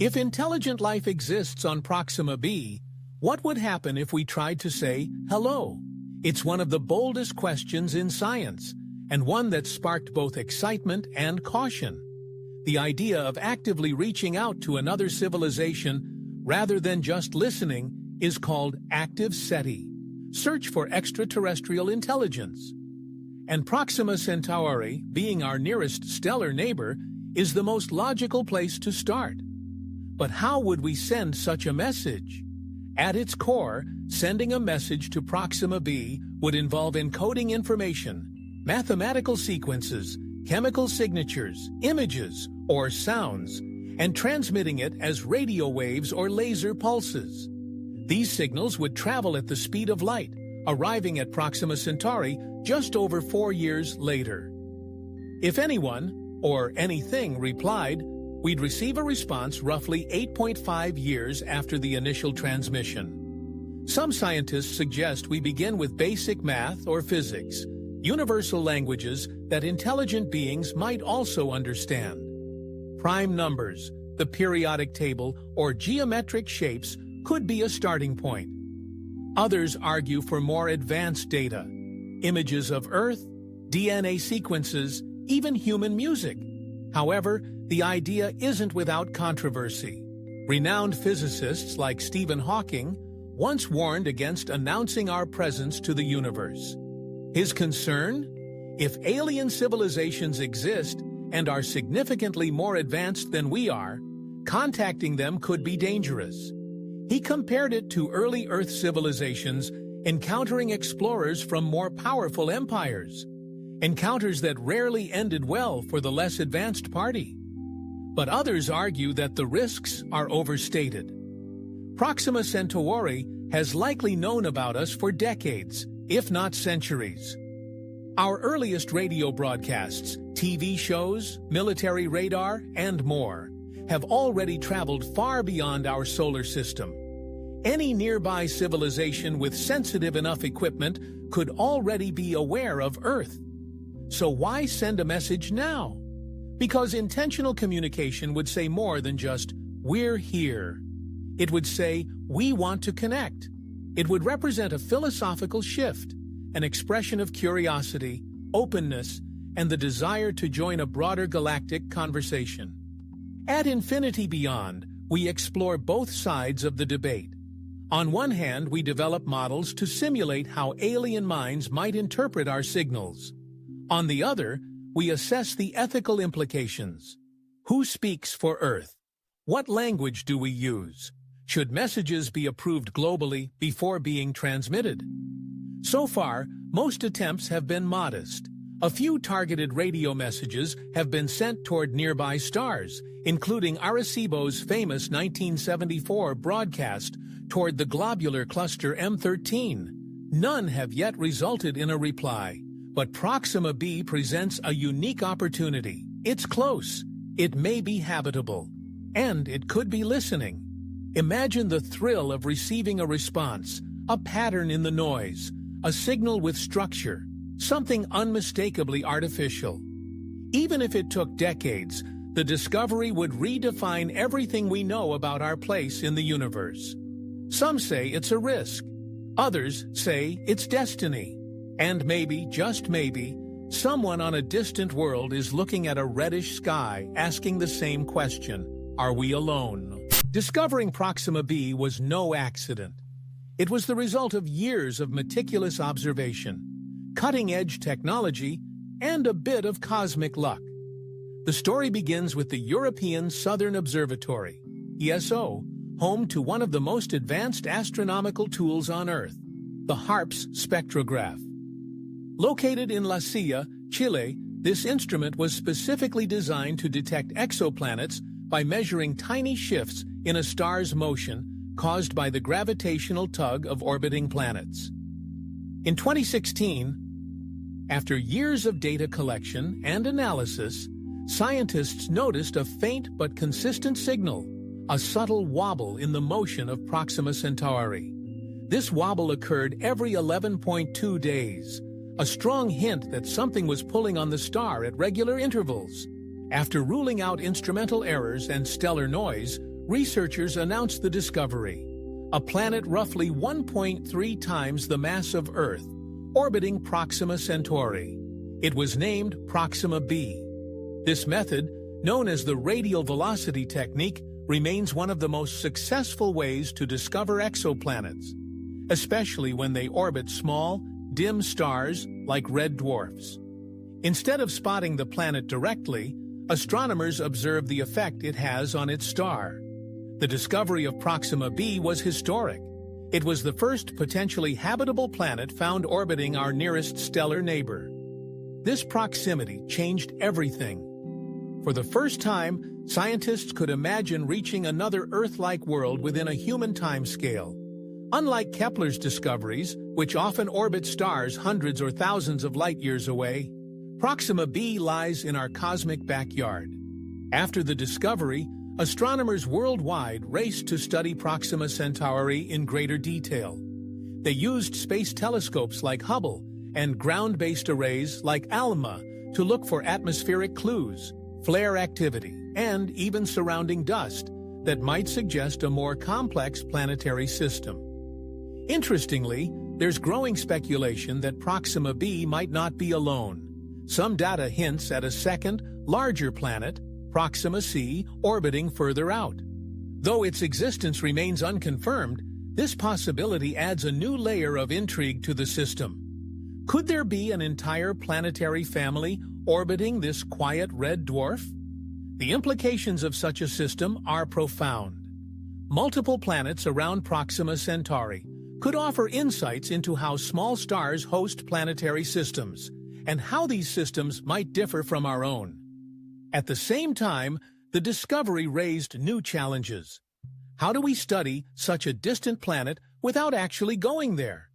If intelligent life exists on Proxima b, what would happen if we tried to say hello? It's one of the boldest questions in science, and one that sparked both excitement and caution. The idea of actively reaching out to another civilization rather than just listening is called active SETI, search for extraterrestrial intelligence. And Proxima Centauri, being our nearest stellar neighbor, is the most logical place to start. But how would we send such a message? At its core, sending a message to Proxima b would involve encoding information, mathematical sequences, chemical signatures, images, or sounds, and transmitting it as radio waves or laser pulses. These signals would travel at the speed of light, arriving at Proxima Centauri just over 4 years later. If anyone, or anything, replied, we'd receive a response roughly 8.5 years after the initial transmission. Some scientists suggest we begin with basic math or physics, universal languages that intelligent beings might also understand. Prime numbers, the periodic table, or geometric shapes could be a starting point. Others argue for more advanced data, images of Earth, DNA sequences, even human music. However, the idea isn't without controversy. Renowned physicists like Stephen Hawking once warned against announcing our presence to the universe. His concern? If alien civilizations exist and are significantly more advanced than we are, contacting them could be dangerous. He compared it to early Earth civilizations encountering explorers from more powerful empires, encounters that rarely ended well for the less advanced party. But others argue that the risks are overstated. Proxima Centauri has likely known about us for decades, if not centuries. Our earliest radio broadcasts, TV shows, military radar, and more have already traveled far beyond our solar system. Any nearby civilization with sensitive enough equipment could already be aware of Earth. So why send a message now? Because intentional communication would say more than just, we're here. It would say, we want to connect. It would represent a philosophical shift, an expression of curiosity, openness, and the desire to join a broader galactic conversation. At Infinity Beyond, we explore both sides of the debate. On one hand, we develop models to simulate how alien minds might interpret our signals. On the other, we assess the ethical implications. Who speaks for Earth? What language do we use? Should messages be approved globally before being transmitted? So far, most attempts have been modest. A few targeted radio messages have been sent toward nearby stars, including Arecibo's famous 1974 broadcast toward the globular cluster M13. None have yet resulted in a reply. But Proxima b presents a unique opportunity. It's close, it may be habitable, and it could be listening. Imagine the thrill of receiving a response, a pattern in the noise, a signal with structure, something unmistakably artificial. Even if it took decades, the discovery would redefine everything we know about our place in the universe. Some say it's a risk. Others say it's destiny. And maybe, just maybe, someone on a distant world is looking at a reddish sky asking the same question, are we alone? Discovering Proxima b was no accident. It was the result of years of meticulous observation, cutting-edge technology, and a bit of cosmic luck. The story begins with the European Southern Observatory, ESO, home to one of the most advanced astronomical tools on Earth, the HARPS spectrograph. Located in La Silla, Chile, this instrument was specifically designed to detect exoplanets by measuring tiny shifts in a star's motion caused by the gravitational tug of orbiting planets. In 2016, after years of data collection and analysis, scientists noticed a faint but consistent signal, a subtle wobble in the motion of Proxima Centauri. This wobble occurred every 11.2 days, a strong hint that something was pulling on the star at regular intervals. After ruling out instrumental errors and stellar noise, researchers announced the discovery: a planet roughly 1.3 times the mass of Earth, orbiting Proxima Centauri. It was named Proxima b. This method, known as the radial velocity technique, remains one of the most successful ways to discover exoplanets, especially when they orbit small, dim stars like red dwarfs. Instead of spotting the planet directly, astronomers observe the effect it has on its star. The discovery of Proxima b was historic. It was the first potentially habitable planet found orbiting our nearest stellar neighbor. This proximity changed everything. For the first time, scientists could imagine reaching another Earth-like world within a human timescale. Unlike Kepler's discoveries, which often orbit stars hundreds or thousands of light-years away, Proxima b lies in our cosmic backyard. After the discovery, astronomers worldwide raced to study Proxima Centauri in greater detail. They used space telescopes like Hubble and ground-based arrays like ALMA to look for atmospheric clues, flare activity, and even surrounding dust that might suggest a more complex planetary system. Interestingly, there's growing speculation that Proxima b might not be alone. Some data hints at a second, larger planet, Proxima c, orbiting further out. Though its existence remains unconfirmed, this possibility adds a new layer of intrigue to the system. Could there be an entire planetary family orbiting this quiet red dwarf? The implications of such a system are profound. Multiple planets around Proxima Centauri could offer insights into how small stars host planetary systems, and how these systems might differ from our own. At the same time, the discovery raised new challenges. How do we study such a distant planet without actually going there?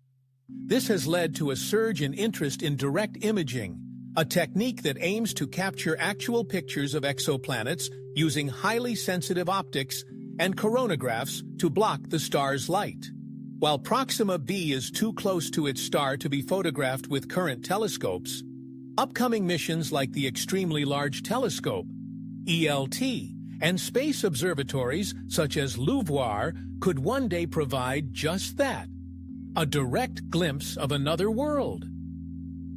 This has led to a surge in interest in direct imaging, a technique that aims to capture actual pictures of exoplanets using highly sensitive optics and coronagraphs to block the star's light. While Proxima b is too close to its star to be photographed with current telescopes, upcoming missions like the Extremely Large Telescope, ELT, and space observatories such as LUVOIR could one day provide just that, a direct glimpse of another world.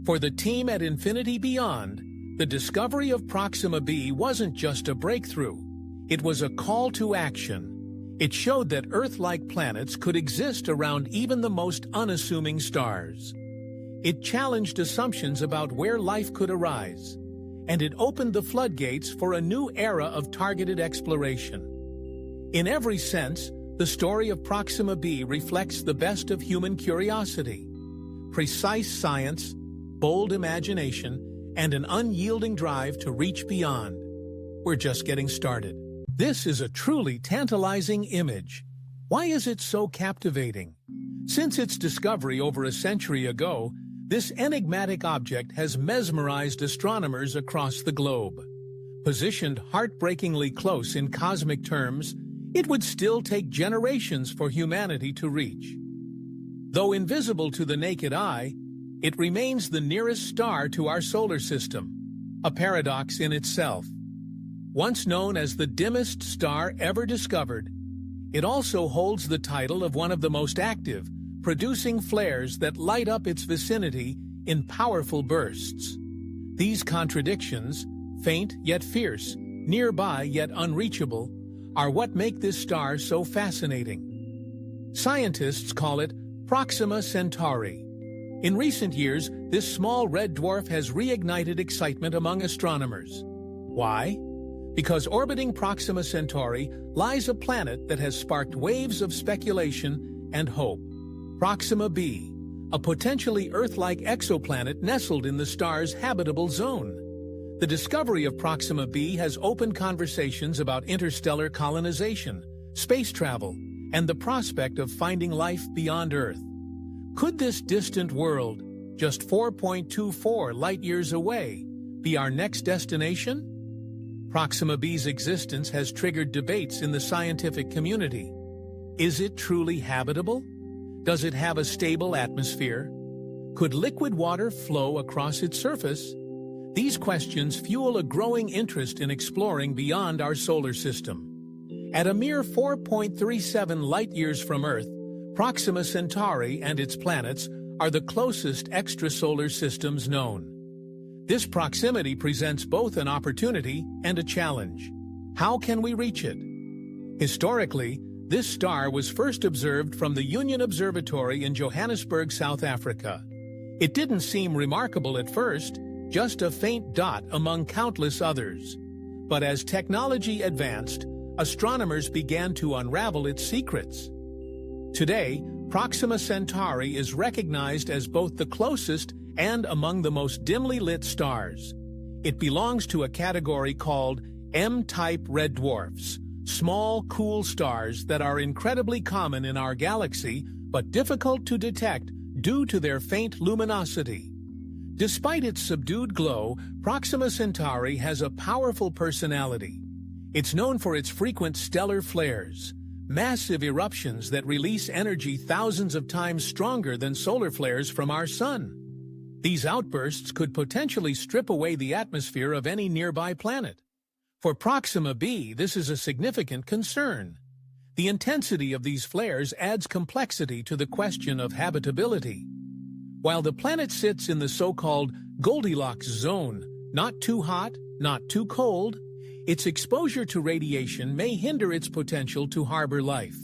For the team at Infinity Beyond, the discovery of Proxima b wasn't just a breakthrough, it was a call to action. It showed that Earth-like planets could exist around even the most unassuming stars. It challenged assumptions about where life could arise, and it opened the floodgates for a new era of targeted exploration. In every sense, the story of Proxima b reflects the best of human curiosity: precise science, bold imagination, and an unyielding drive to reach beyond. We're just getting started. This is a truly tantalizing image. Why is it so captivating? Since its discovery over a century ago, this enigmatic object has mesmerized astronomers across the globe. Positioned heartbreakingly close in cosmic terms, it would still take generations for humanity to reach. Though invisible to the naked eye, it remains the nearest star to our solar system, a paradox in itself. Once known as the dimmest star ever discovered, it also holds the title of one of the most active, producing flares that light up its vicinity in powerful bursts. These contradictions, faint yet fierce, nearby yet unreachable, are what make this star so fascinating. Scientists call it Proxima Centauri. In recent years, this small red dwarf has reignited excitement among astronomers. Why? Because orbiting Proxima Centauri lies a planet that has sparked waves of speculation and hope. Proxima b, a potentially Earth-like exoplanet nestled in the star's habitable zone. The discovery of Proxima b has opened conversations about interstellar colonization, space travel, and the prospect of finding life beyond Earth. Could this distant world, just 4.24 light-years away, be our next destination? Proxima b's existence has triggered debates in the scientific community. Is it truly habitable? Does it have a stable atmosphere? Could liquid water flow across its surface? These questions fuel a growing interest in exploring beyond our solar system. At a mere 4.37 light-years from Earth, Proxima Centauri and its planets are the closest extrasolar systems known. This proximity presents both an opportunity and a challenge. How can we reach it? Historically, this star was first observed from the Union Observatory in Johannesburg, South Africa. It didn't seem remarkable at first, just a faint dot among countless others. But as technology advanced, astronomers began to unravel its secrets. Today, Proxima Centauri is recognized as both the closest and among the most dimly lit stars. It belongs to a category called M-type red dwarfs, small, cool stars that are incredibly common in our galaxy but difficult to detect due to their faint luminosity. Despite its subdued glow, Proxima Centauri has a powerful personality. It's known for its frequent stellar flares, massive eruptions that release energy thousands of times stronger than solar flares from our Sun. These outbursts could potentially strip away the atmosphere of any nearby planet. For Proxima b, this is a significant concern. The intensity of these flares adds complexity to the question of habitability. While the planet sits in the so-called Goldilocks zone, not too hot, not too cold, its exposure to radiation may hinder its potential to harbor life.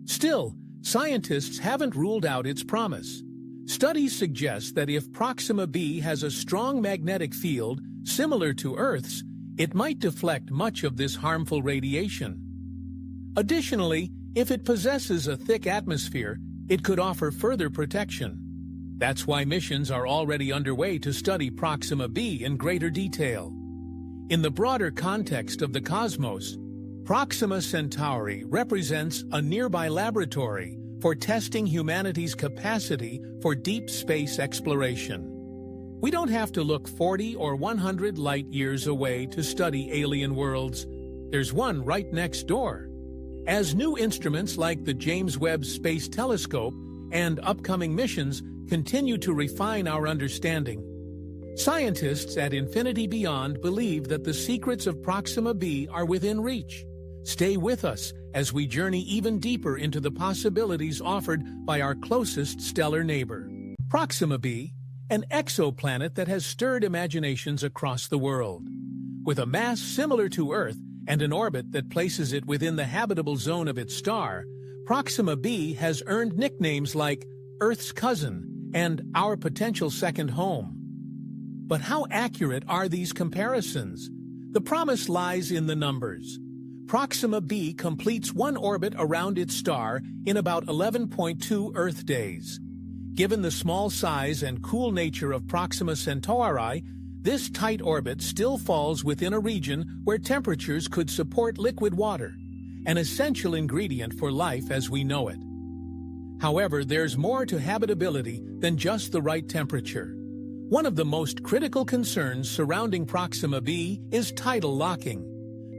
Still, scientists haven't ruled out its promise. Studies suggest that if Proxima b has a strong magnetic field, similar to Earth's, it might deflect much of this harmful radiation. Additionally, if it possesses a thick atmosphere, it could offer further protection. That's why missions are already underway to study Proxima b in greater detail. In the broader context of the cosmos, Proxima Centauri represents a nearby laboratory for testing humanity's capacity for deep space exploration. We don't have to look 40 or 100 light-years away to study alien worlds. There's one right next door. As new instruments like the James Webb Space Telescope and upcoming missions continue to refine our understanding, scientists at Infinity Beyond believe that the secrets of Proxima b are within reach. Stay with us as we journey even deeper into the possibilities offered by our closest stellar neighbor. Proxima b, an exoplanet that has stirred imaginations across the world. With a mass similar to Earth and an orbit that places it within the habitable zone of its star, Proxima b has earned nicknames like Earth's cousin and our potential second home. But how accurate are these comparisons? The promise lies in the numbers. Proxima b completes one orbit around its star in about 11.2 Earth days. Given the small size and cool nature of Proxima Centauri, this tight orbit still falls within a region where temperatures could support liquid water, an essential ingredient for life as we know it. However, there's more to habitability than just the right temperature. One of the most critical concerns surrounding Proxima b is tidal locking.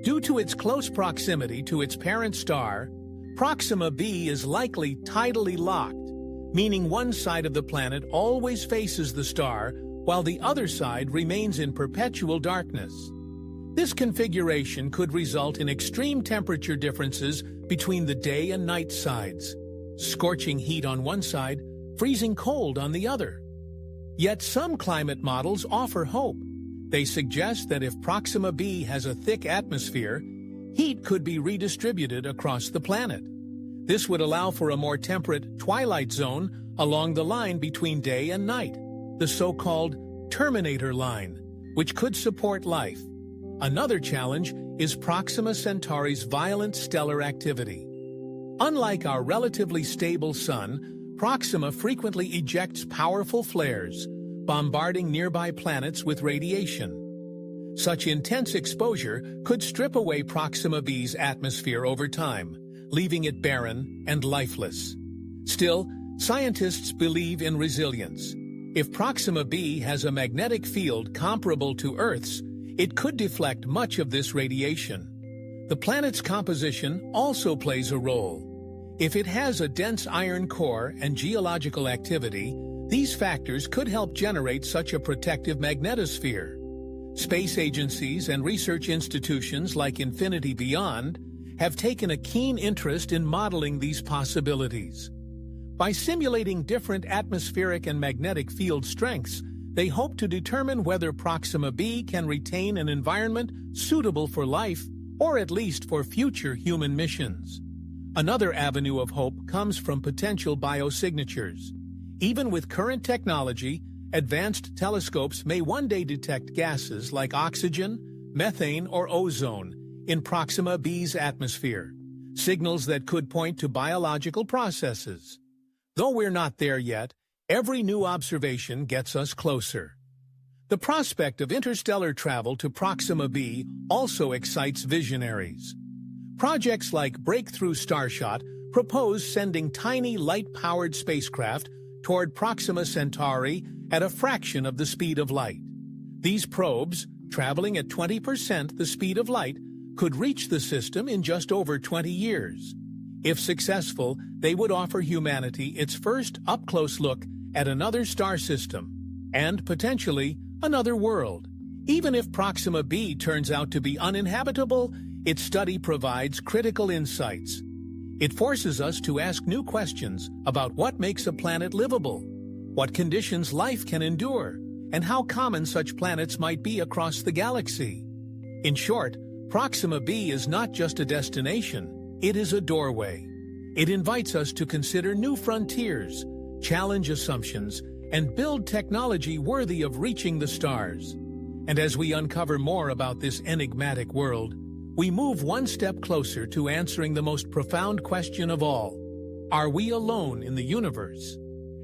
Due to its close proximity to its parent star, Proxima b is likely tidally locked, meaning one side of the planet always faces the star while the other side remains in perpetual darkness. This configuration could result in extreme temperature differences between the day and night sides, scorching heat on one side, freezing cold on the other. Yet some climate models offer hope. They suggest that if Proxima b has a thick atmosphere, heat could be redistributed across the planet. This would allow for a more temperate twilight zone along the line between day and night, the so-called terminator line, which could support life. Another challenge is Proxima Centauri's violent stellar activity. Unlike our relatively stable Sun, Proxima frequently ejects powerful flares, bombarding nearby planets with radiation. Such intense exposure could strip away Proxima b's atmosphere over time, leaving it barren and lifeless. Still, scientists believe in resilience. If Proxima b has a magnetic field comparable to Earth's, it could deflect much of this radiation. The planet's composition also plays a role. If it has a dense iron core and geological activity, these factors could help generate such a protective magnetosphere. Space agencies and research institutions like Infinity Beyond have taken a keen interest in modeling these possibilities. By simulating different atmospheric and magnetic field strengths, they hope to determine whether Proxima b can retain an environment suitable for life, or at least for future human missions. Another avenue of hope comes from potential biosignatures. Even with current technology, advanced telescopes may one day detect gases like oxygen, methane, or ozone in Proxima b's atmosphere, signals that could point to biological processes. Though we're not there yet, every new observation gets us closer. The prospect of interstellar travel to Proxima b also excites visionaries. Projects like Breakthrough Starshot propose sending tiny light-powered spacecraft toward Proxima Centauri at a fraction of the speed of light. These probes, traveling at 20% the speed of light, could reach the system in just over 20 years. If successful, they would offer humanity its first up-close look at another star system, and potentially another world. Even if Proxima b turns out to be uninhabitable, its study provides critical insights. It forces us to ask new questions about what makes a planet livable, what conditions life can endure, and how common such planets might be across the galaxy. In short, Proxima b is not just a destination, it is a doorway. It invites us to consider new frontiers, challenge assumptions, and build technology worthy of reaching the stars. And as we uncover more about this enigmatic world, we move one step closer to answering the most profound question of all: are we alone in the universe?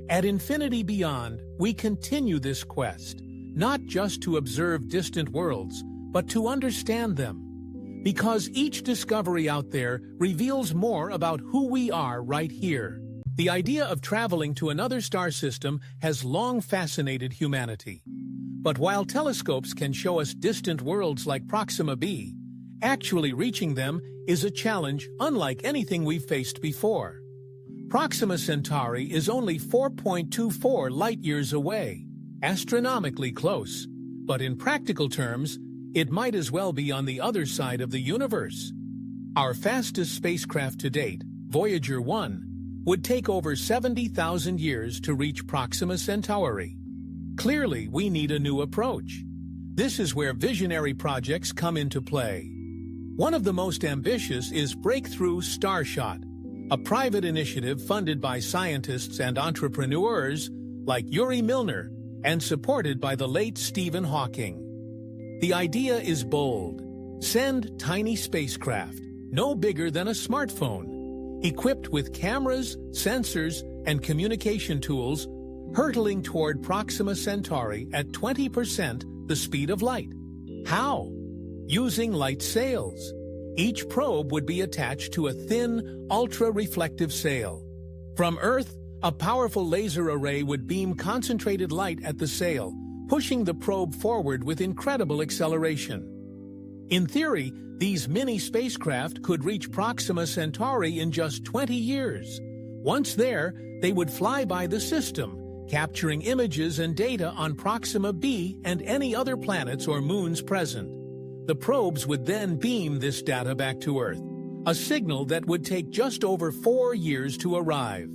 At Infinity Beyond, we continue this quest, not just to observe distant worlds, but to understand them. Because each discovery out there reveals more about who we are right here. The idea of traveling to another star system has long fascinated humanity. But while telescopes can show us distant worlds like Proxima b, actually reaching them is a challenge unlike anything we've faced before. Proxima Centauri is only 4.24 light-years away, astronomically close, but in practical terms, it might as well be on the other side of the universe. Our fastest spacecraft to date, Voyager 1, would take over 70,000 years to reach Proxima Centauri. Clearly, we need a new approach. This is where visionary projects come into play. One of the most ambitious is Breakthrough Starshot, a private initiative funded by scientists and entrepreneurs like Yuri Milner and supported by the late Stephen Hawking. The idea is bold. Send tiny spacecraft, no bigger than a smartphone, equipped with cameras, sensors, and communication tools, hurtling toward Proxima Centauri at 20% the speed of light. How? Using light sails. Each probe would be attached to a thin, ultra-reflective sail. From Earth, a powerful laser array would beam concentrated light at the sail, pushing the probe forward with incredible acceleration. In theory, these mini spacecraft could reach Proxima Centauri in just 20 years. Once there, they would fly by the system, capturing images and data on Proxima b and any other planets or moons present. The probes would then beam this data back to Earth, a signal that would take just over 4 years to arrive.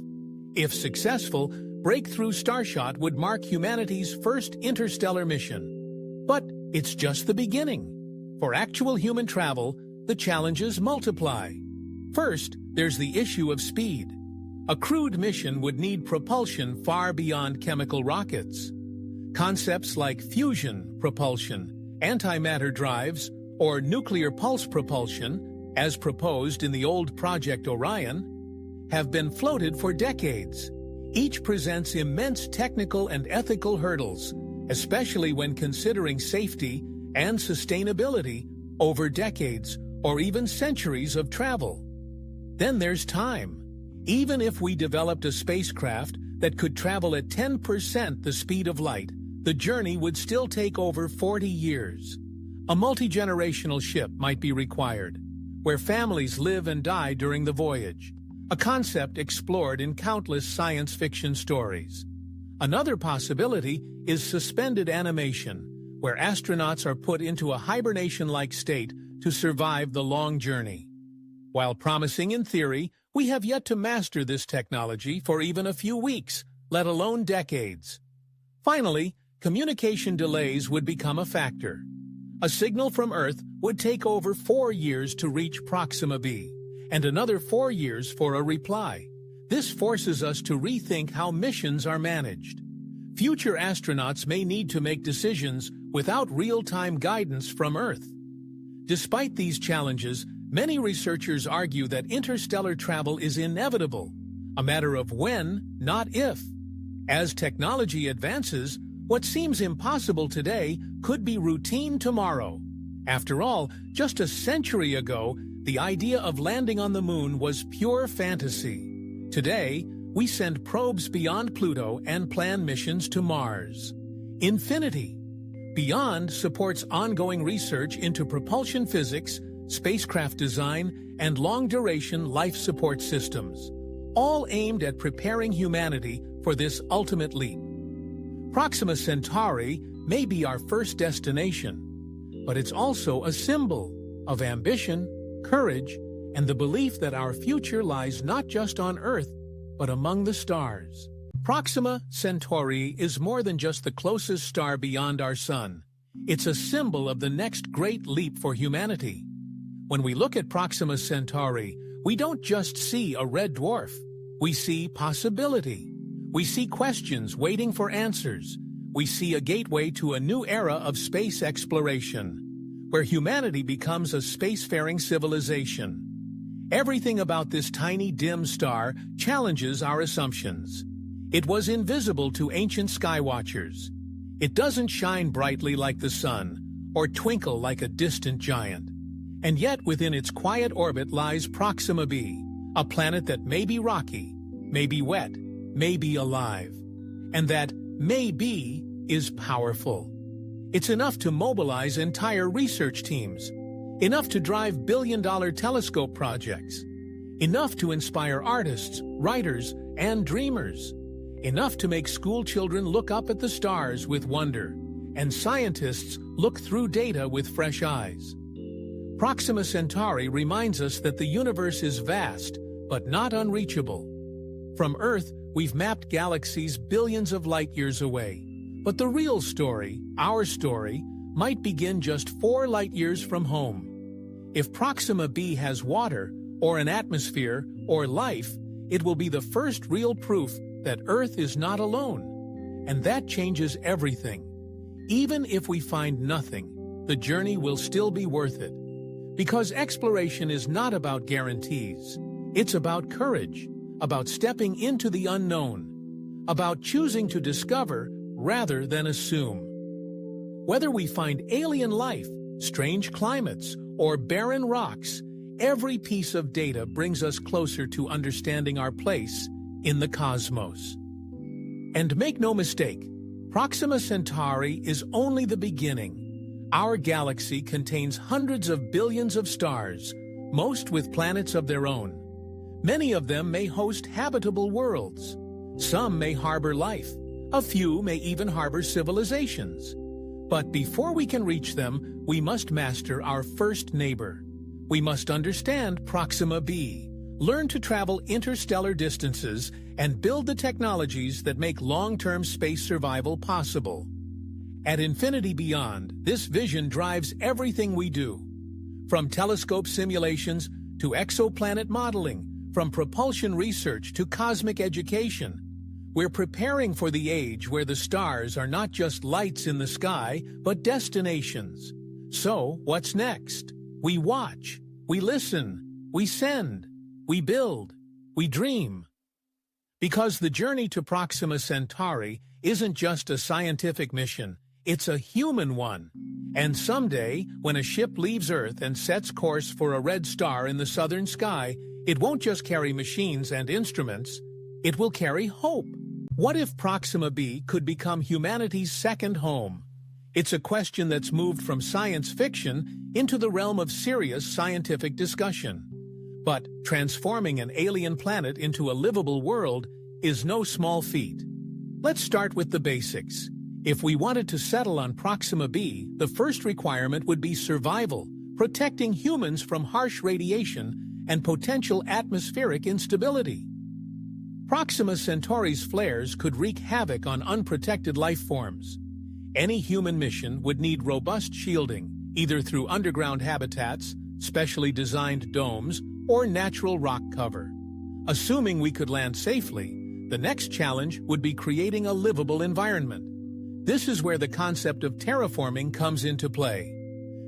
If successful, Breakthrough Starshot would mark humanity's first interstellar mission. But it's just the beginning. For actual human travel, the challenges multiply. First, there's the issue of speed. A crewed mission would need propulsion far beyond chemical rockets. Concepts like fusion propulsion, antimatter drives, or nuclear pulse propulsion, as proposed in the old Project Orion, have been floated for decades. Each presents immense technical and ethical hurdles, especially when considering safety and sustainability over decades or even centuries of travel. Then there's time. Even if we developed a spacecraft that could travel at 10% the speed of light, the journey would still take over 40 years. A multi-generational ship might be required, where families live and die during the voyage, a concept explored in countless science fiction stories. Another possibility is suspended animation, where astronauts are put into a hibernation-like state to survive the long journey. While promising in theory, we have yet to master this technology for even a few weeks, let alone decades. Finally, communication delays would become a factor. A signal from Earth would take over 4 years to reach Proxima b, and another 4 years for a reply. This forces us to rethink how missions are managed. Future astronauts may need to make decisions without real-time guidance from Earth. Despite these challenges, many researchers argue that interstellar travel is inevitable, a matter of when, not if. As technology advances, what seems impossible today could be routine tomorrow. After all, just a century ago, the idea of landing on the moon was pure fantasy. Today, we send probes beyond Pluto and plan missions to Mars. Infinity Beyond supports ongoing research into propulsion physics, spacecraft design, and long-duration life support systems, all aimed at preparing humanity for this ultimate leap. Proxima Centauri may be our first destination, but it's also a symbol of ambition, courage, and the belief that our future lies not just on Earth, but among the stars. Proxima Centauri is more than just the closest star beyond our Sun. It's a symbol of the next great leap for humanity. When we look at Proxima Centauri, we don't just see a red dwarf. We see possibility. We see questions waiting for answers. We see a gateway to a new era of space exploration, where humanity becomes a spacefaring civilization. Everything about this tiny dim star challenges our assumptions. It was invisible to ancient skywatchers. It doesn't shine brightly like the sun, or twinkle like a distant giant. And yet within its quiet orbit lies Proxima b, a planet that may be rocky, may be wet, may be alive. And that may be is powerful. It's enough to mobilize entire research teams, enough to drive billion-dollar telescope projects, enough to inspire artists, writers, and dreamers, enough to make school children look up at the stars with wonder, and scientists look through data with fresh eyes. Proxima Centauri reminds us that the universe is vast, but not unreachable. From Earth, we've mapped galaxies billions of light-years away. But the real story, our story, might begin just 4 light-years from home. If Proxima b has water, or an atmosphere, or life, it will be the first real proof that Earth is not alone. And that changes everything. Even if we find nothing, the journey will still be worth it. Because exploration is not about guarantees. It's about courage, about stepping into the unknown, about choosing to discover rather than assume. Whether we find alien life, strange climates, or barren rocks, every piece of data brings us closer to understanding our place in the cosmos. And make no mistake, Proxima Centauri is only the beginning. Our galaxy contains hundreds of billions of stars, most with planets of their own. Many of them may host habitable worlds. Some may harbor life. A few may even harbor civilizations. But before we can reach them, we must master our first neighbor. We must understand Proxima b, learn to travel interstellar distances, and build the technologies that make long-term space survival possible. At Infinity Beyond, this vision drives everything we do. From telescope simulations to exoplanet modeling, from propulsion research to cosmic education, we're preparing for the age where the stars are not just lights in the sky, but destinations. So, what's next? We watch, we listen, we send, we build, we dream. Because the journey to Proxima Centauri isn't just a scientific mission, it's a human one. And someday, when a ship leaves Earth and sets course for a red star in the southern sky, it won't just carry machines and instruments, it will carry hope. What if Proxima b could become humanity's second home? It's a question that's moved from science fiction into the realm of serious scientific discussion. But transforming an alien planet into a livable world is no small feat. Let's start with the basics. If we wanted to settle on Proxima b, the first requirement would be survival, protecting humans from harsh radiation and potential atmospheric instability. Proxima Centauri's flares could wreak havoc on unprotected life forms. Any human mission would need robust shielding, either through underground habitats, specially designed domes, or natural rock cover. Assuming we could land safely, the next challenge would be creating a livable environment. This is where the concept of terraforming comes into play.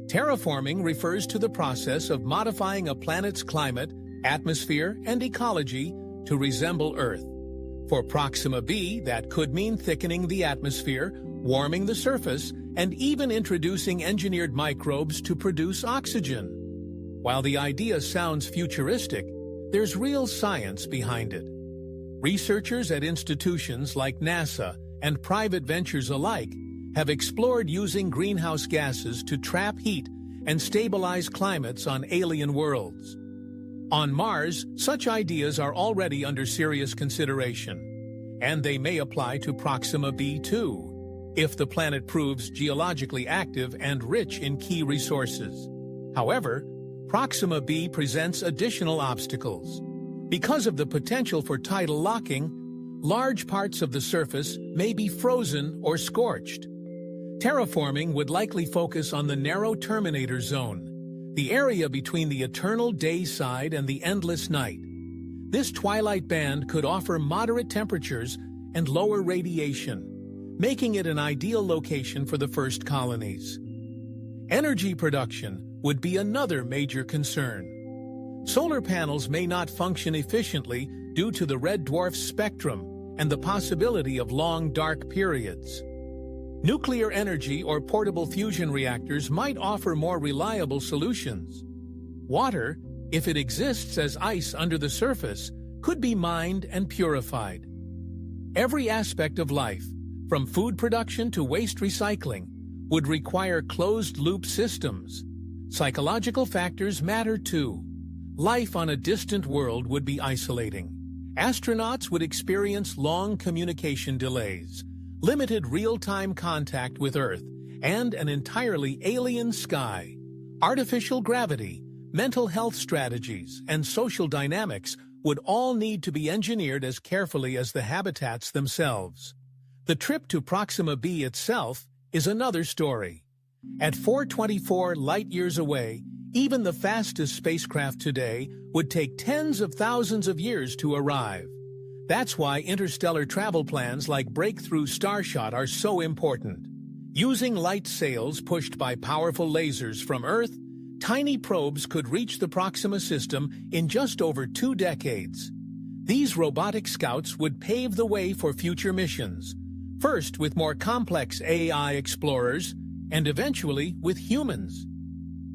Terraforming refers to the process of modifying a planet's climate, atmosphere, and ecology to resemble Earth. For Proxima b, that could mean thickening the atmosphere, warming the surface, and even introducing engineered microbes to produce oxygen. While the idea sounds futuristic, there's real science behind it. Researchers at institutions like NASA and private ventures alike have explored using greenhouse gases to trap heat and stabilize climates on alien worlds. On Mars, such ideas are already under serious consideration, and they may apply to Proxima b too, if the planet proves geologically active and rich in key resources. However, Proxima b presents additional obstacles. Because of the potential for tidal locking, large parts of the surface may be frozen or scorched. Terraforming would likely focus on the narrow terminator zone, the area between the eternal day side and the endless night. This twilight band could offer moderate temperatures and lower radiation, making it an ideal location for the first colonies. Energy production would be another major concern. Solar panels may not function efficiently due to the red dwarf spectrum and the possibility of long dark periods. Nuclear energy or portable fusion reactors might offer more reliable solutions. Water, if it exists as ice under the surface, could be mined and purified. Every aspect of life, from food production to waste recycling, would require closed-loop systems. Psychological factors matter too. Life on a distant world would be isolating. Astronauts would experience long communication delays, limited real-time contact with Earth, and an entirely alien sky. Artificial gravity, mental health strategies, and social dynamics would all need to be engineered as carefully as the habitats themselves. The trip to Proxima b itself is another story. At 424 light-years away, even the fastest spacecraft today would take tens of thousands of years to arrive. That's why interstellar travel plans like Breakthrough Starshot are so important. Using light sails pushed by powerful lasers from Earth, tiny probes could reach the Proxima system in just over 2 decades. These robotic scouts would pave the way for future missions, first with more complex AI explorers, and eventually with humans.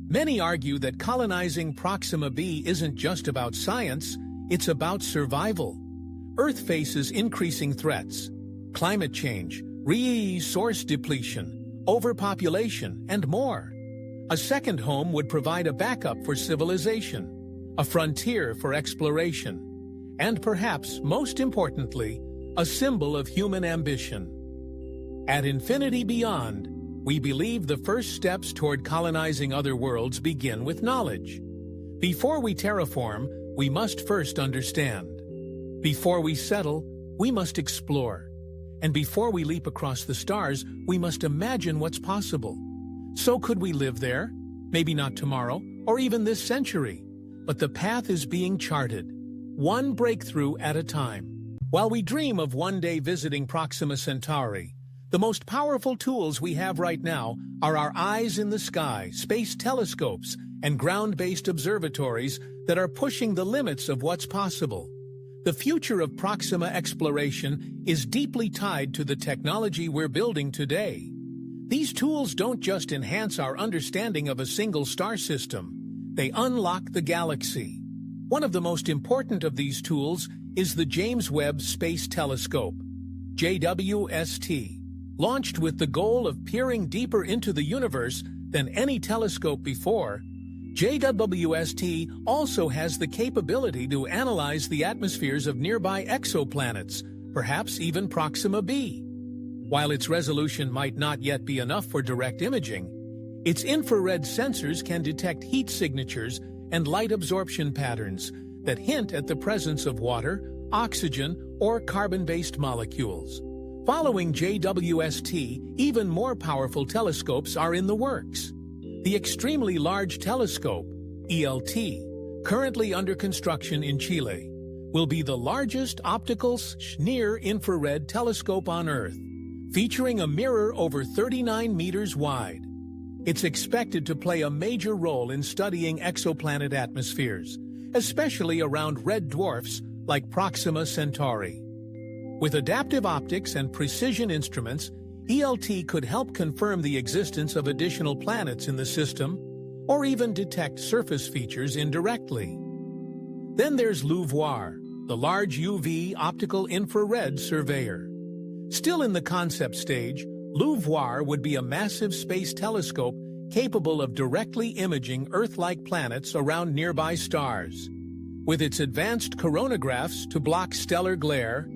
Many argue that colonizing Proxima b isn't just about science, it's about survival. Earth faces increasing threats: climate change, resource depletion, overpopulation, and more. A second home would provide a backup for civilization, a frontier for exploration, and perhaps most importantly, a symbol of human ambition. At Infinity Beyond, we believe the first steps toward colonizing other worlds begin with knowledge. Before we terraform, we must first understand. Before we settle, we must explore. And before we leap across the stars, we must imagine what's possible. So could we live there? Maybe not tomorrow, or even this century. But the path is being charted, one breakthrough at a time. While we dream of one day visiting Proxima Centauri, the most powerful tools we have right now are our eyes in the sky, space telescopes, and ground-based observatories that are pushing the limits of what's possible. The future of Proxima exploration is deeply tied to the technology we're building today. These tools don't just enhance our understanding of a single star system, they unlock the galaxy. One of the most important of these tools is the James Webb Space Telescope, JWST. Launched with the goal of peering deeper into the universe than any telescope before, JWST also has the capability to analyze the atmospheres of nearby exoplanets, perhaps even Proxima b. While its resolution might not yet be enough for direct imaging, its infrared sensors can detect heat signatures and light absorption patterns that hint at the presence of water, oxygen, or carbon-based molecules. Following JWST, even more powerful telescopes are in the works. The Extremely Large Telescope, ELT, currently under construction in Chile, will be the largest optical near-infrared telescope on Earth, featuring a mirror over 39 meters wide. It's expected to play a major role in studying exoplanet atmospheres, especially around red dwarfs like Proxima Centauri. With adaptive optics and precision instruments, ELT could help confirm the existence of additional planets in the system, or even detect surface features indirectly. Then there's LUVOIR, the Large UV Optical Infrared Surveyor. Still in the concept stage, LUVOIR would be a massive space telescope capable of directly imaging Earth-like planets around nearby stars. With its advanced coronagraphs to block stellar glare,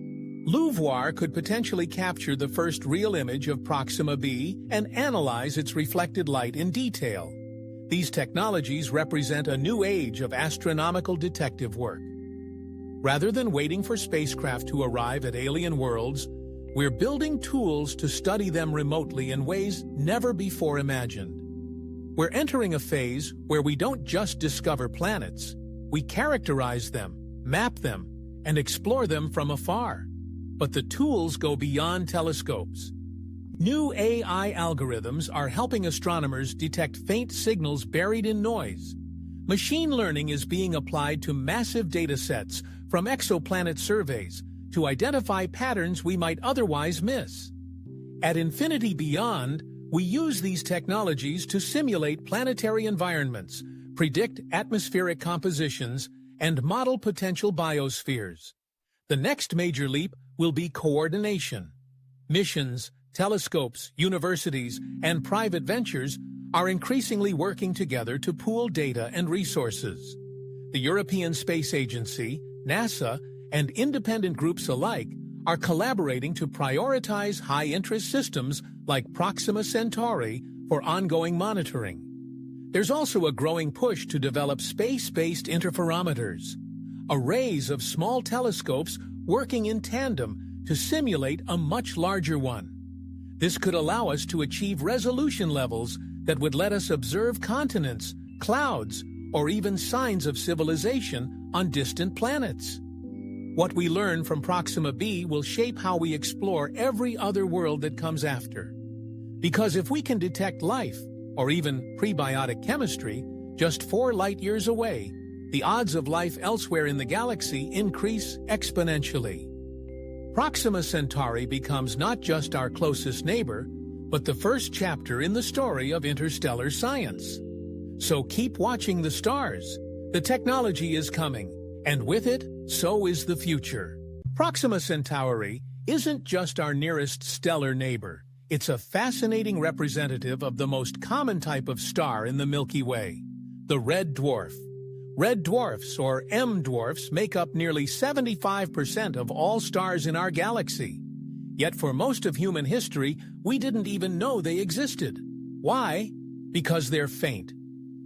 LUVOIR could potentially capture the first real image of Proxima b and analyze its reflected light in detail. These technologies represent a new age of astronomical detective work. Rather than waiting for spacecraft to arrive at alien worlds, we're building tools to study them remotely in ways never before imagined. We're entering a phase where we don't just discover planets, we characterize them, map them, and explore them from afar. But the tools go beyond telescopes. New AI algorithms are helping astronomers detect faint signals buried in noise. Machine learning is being applied to massive data sets from exoplanet surveys to identify patterns we might otherwise miss. At Infinity Beyond, we use these technologies to simulate planetary environments, predict atmospheric compositions, and model potential biospheres. The next major leap will be coordination. Missions, telescopes, universities, and private ventures are increasingly working together to pool data and resources. The European Space Agency, NASA, and independent groups alike are collaborating to prioritize high-interest systems like Proxima Centauri for ongoing monitoring. There's also a growing push to develop space-based interferometers, arrays of small telescopes working in tandem to simulate a much larger one. This could allow us to achieve resolution levels that would let us observe continents, clouds, or even signs of civilization on distant planets. What we learn from Proxima b will shape how we explore every other world that comes after. Because if we can detect life, or even prebiotic chemistry, just 4 light-years away, the odds of life elsewhere in the galaxy increase exponentially. Proxima Centauri becomes not just our closest neighbor, but the first chapter in the story of interstellar science. So keep watching the stars. The technology is coming, and with it, so is the future. Proxima Centauri isn't just our nearest stellar neighbor. It's a fascinating representative of the most common type of star in the Milky Way, the red dwarf. Red dwarfs, or M-dwarfs, make up nearly 75% of all stars in our galaxy. Yet for most of human history, we didn't even know they existed. Why? Because they're faint.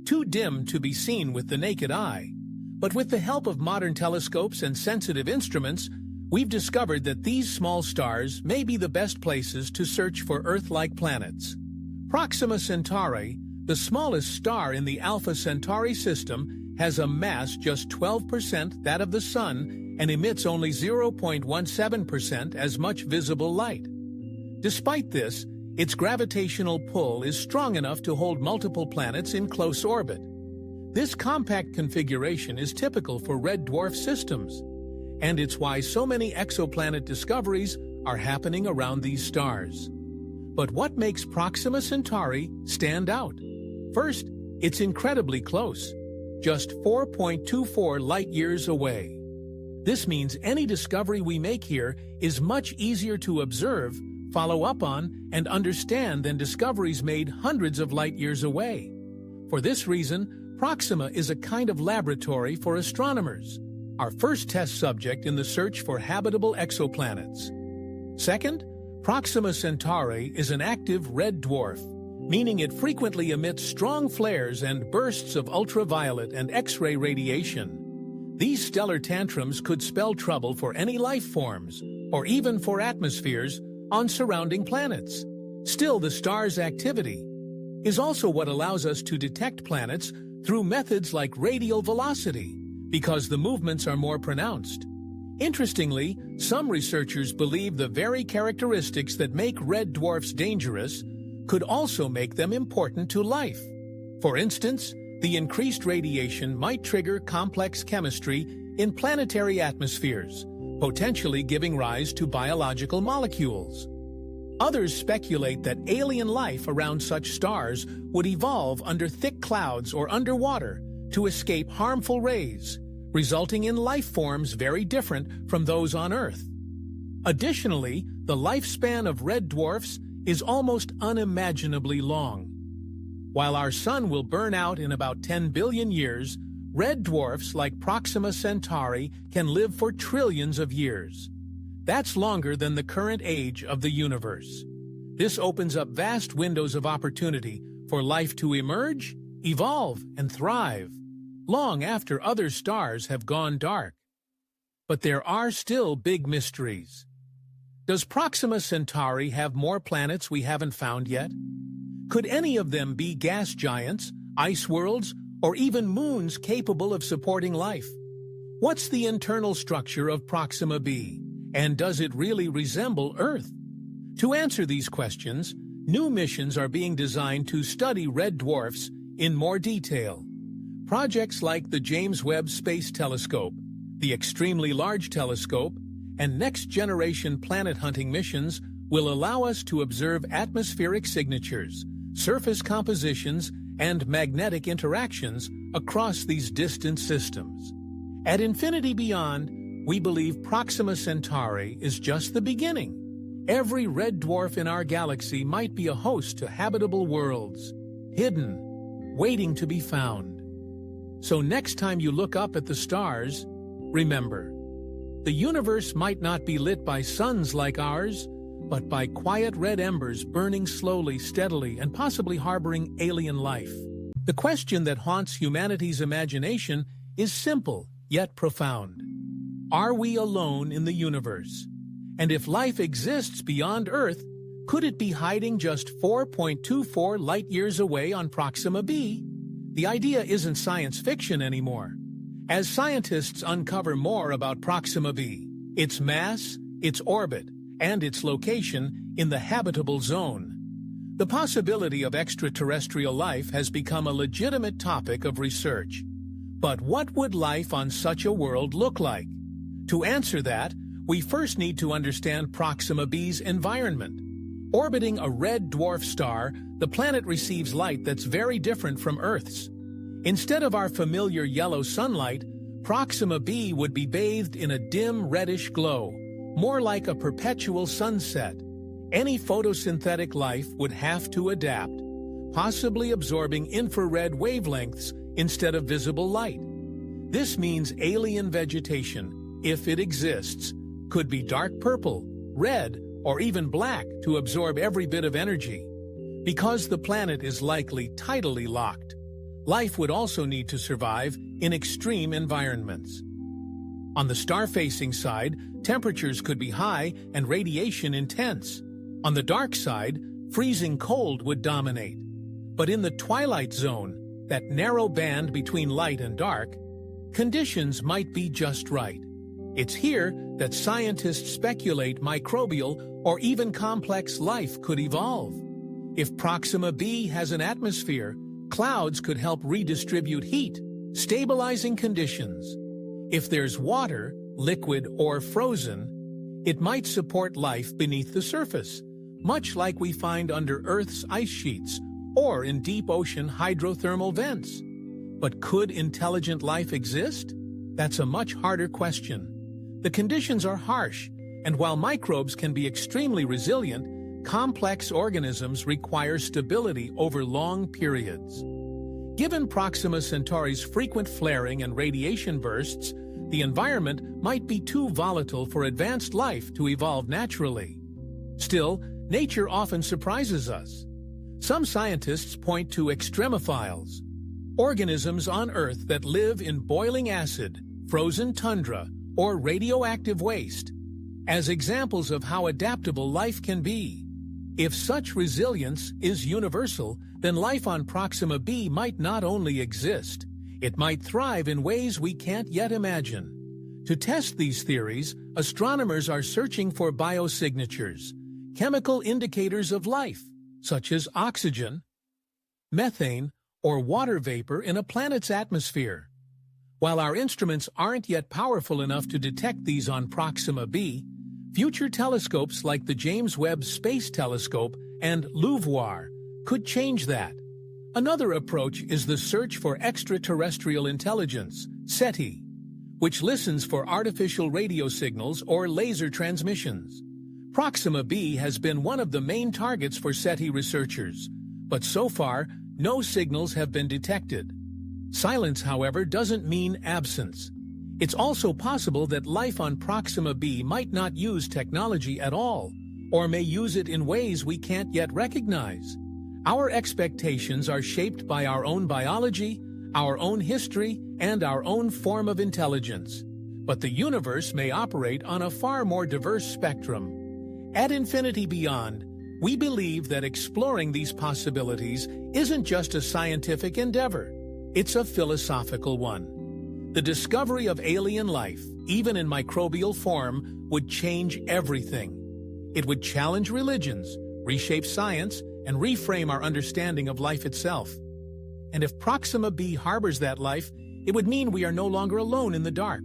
Too dim to be seen with the naked eye. But with the help of modern telescopes and sensitive instruments, we've discovered that these small stars may be the best places to search for Earth-like planets. Proxima Centauri, the smallest star in the Alpha Centauri system, has a mass just 12% that of the Sun and emits only 0.17% as much visible light. Despite this, its gravitational pull is strong enough to hold multiple planets in close orbit. This compact configuration is typical for red dwarf systems, and it's why so many exoplanet discoveries are happening around these stars. But what makes Proxima Centauri stand out? First, it's incredibly close, just 4.24 light-years away. This means any discovery we make here is much easier to observe, follow up on, and understand than discoveries made hundreds of light-years away. For this reason, Proxima is a kind of laboratory for astronomers, our first test subject in the search for habitable exoplanets. Second, Proxima Centauri is an active red dwarf, meaning it frequently emits strong flares and bursts of ultraviolet and X-ray radiation. These stellar tantrums could spell trouble for any life forms, or even for atmospheres on surrounding planets. Still, the star's activity is also what allows us to detect planets through methods like radial velocity, because the movements are more pronounced. Interestingly, some researchers believe the very characteristics that make red dwarfs dangerous could also make them important to life. For instance, the increased radiation might trigger complex chemistry in planetary atmospheres, potentially giving rise to biological molecules. Others speculate that alien life around such stars would evolve under thick clouds or underwater to escape harmful rays, resulting in life forms very different from those on Earth. Additionally, the lifespan of red dwarfs is almost unimaginably long. While our Sun will burn out in about 10 billion years, red dwarfs like Proxima Centauri can live for trillions of years. That's longer than the current age of the universe. This opens up vast windows of opportunity for life to emerge, evolve, and thrive, long after other stars have gone dark. But there are still big mysteries. Does Proxima Centauri have more planets we haven't found yet? Could any of them be gas giants, ice worlds, or even moons capable of supporting life? What's the internal structure of Proxima b, and does it really resemble Earth? To answer these questions, new missions are being designed to study red dwarfs in more detail. Projects like the James Webb Space Telescope, the Extremely Large Telescope, and next-generation planet-hunting missions will allow us to observe atmospheric signatures, surface compositions, and magnetic interactions across these distant systems. At Infinity Beyond, we believe Proxima Centauri is just the beginning. Every red dwarf in our galaxy might be a host to habitable worlds, hidden, waiting to be found. So next time you look up at the stars, remember, the universe might not be lit by suns like ours, but by quiet red embers burning slowly, steadily, and possibly harboring alien life. The question that haunts humanity's imagination is simple, yet profound. Are we alone in the universe? And if life exists beyond Earth, could it be hiding just 4.24 light-years away on Proxima b? The idea isn't science fiction anymore. As scientists uncover more about Proxima b, its mass, its orbit, and its location in the habitable zone, the possibility of extraterrestrial life has become a legitimate topic of research. But what would life on such a world look like? To answer that, we first need to understand Proxima b's environment. Orbiting a red dwarf star, the planet receives light that's very different from Earth's. Instead of our familiar yellow sunlight, Proxima b would be bathed in a dim reddish glow, more like a perpetual sunset. Any photosynthetic life would have to adapt, possibly absorbing infrared wavelengths instead of visible light. This means alien vegetation, if it exists, could be dark purple, red, or even black to absorb every bit of energy. Because the planet is likely tidally locked, life would also need to survive in extreme environments. On the star-facing side, temperatures could be high and radiation intense. On the dark side, freezing cold would dominate. But in the twilight zone, that narrow band between light and dark, conditions might be just right. It's here that scientists speculate microbial or even complex life could evolve. If Proxima b has an atmosphere, clouds could help redistribute heat, stabilizing conditions. If there's water, liquid or frozen, it might support life beneath the surface, much like we find under Earth's ice sheets or in deep ocean hydrothermal vents. But could intelligent life exist? That's a much harder question. The conditions are harsh, and while microbes can be extremely resilient, complex organisms require stability over long periods. Given Proxima Centauri's frequent flaring and radiation bursts, the environment might be too volatile for advanced life to evolve naturally. Still, nature often surprises us. Some scientists point to extremophiles, organisms on Earth that live in boiling acid, frozen tundra, or radioactive waste, as examples of how adaptable life can be. If such resilience is universal, then life on Proxima b might not only exist, it might thrive in ways we can't yet imagine. To test these theories, astronomers are searching for biosignatures, chemical indicators of life, such as oxygen, methane, or water vapor in a planet's atmosphere. While our instruments aren't yet powerful enough to detect these on Proxima b, future telescopes like the James Webb Space Telescope and LUVOIR could change that. Another approach is the search for extraterrestrial intelligence, SETI, which listens for artificial radio signals or laser transmissions. Proxima b has been one of the main targets for SETI researchers, but so far, no signals have been detected. Silence, however, doesn't mean absence. It's also possible that life on Proxima b might not use technology at all, or may use it in ways we can't yet recognize. Our expectations are shaped by our own biology, our own history, and our own form of intelligence. But the universe may operate on a far more diverse spectrum. At Infinity Beyond, we believe that exploring these possibilities isn't just a scientific endeavor, it's a philosophical one. The discovery of alien life, even in microbial form, would change everything. It would challenge religions, reshape science, and reframe our understanding of life itself. And if Proxima b harbors that life, it would mean we are no longer alone in the dark.